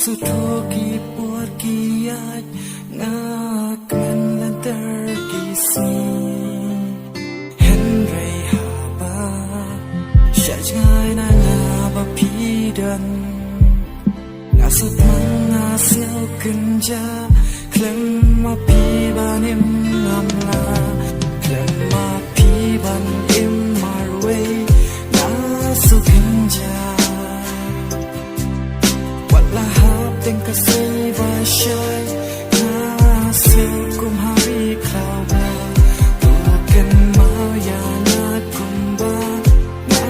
สุดโทกี่ปวดกี่ยากงากันลันเตอร์กี่สีเห็นไรหาบ้าชะง่ายน่างาบะพีดันงาสุดมันงาเสียวขึ้นจ้าเคลมมาพีบานิมงามลาเคลมมาพีบันอิมมาเวงาสุขึ้นจ้าละหาบเต็งกะสีบาชัยนาเสียวกุมหารีคลาวบาตัวกันเมาอย่านากุมบานา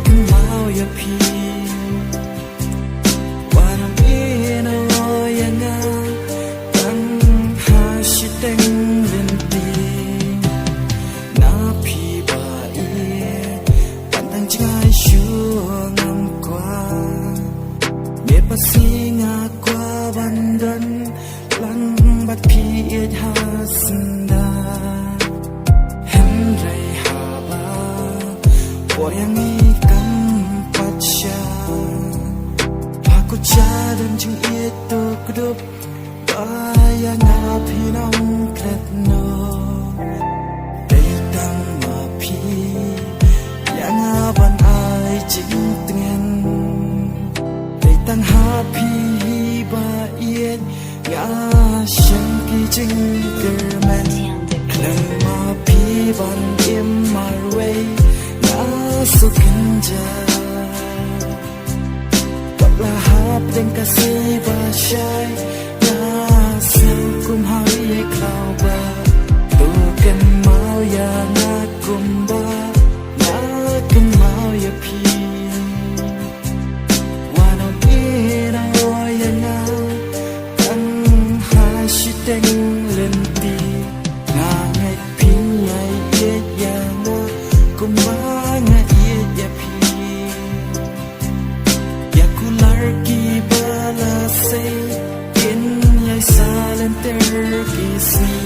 กันเมาอย่าพีวานำอีนาลอยงาตั้งหาชิเต็งเล่นตีนาพีบาอีปันตั้งใจชัวงามกว่าpasti ngakwa bandan lang bat pi it hasna henry haba poyang ikan pacha aku jalan jeng itu kedup bayang api nong kretno datang api yang aban ai jeng denganตั้งหาพี่บาเอียดงาฉันกี่จึงเกิดมันเคลื่อนมาพี่บันเอ็มมาเวงาสุขันจากับละหาเด็งกะสีบาชัยงาเสียวกุมหารีคลาวบาตัวกันเมาอย่านากุมบานากันเมาอย่าพี่เต็งเล่นตีงาไงพิงใหญ่เอียดยานากุมบางาเอียดยาพีอยากคุลาร์กีบาลาเซกินใหญ่ซาเลนเตอร์กีซี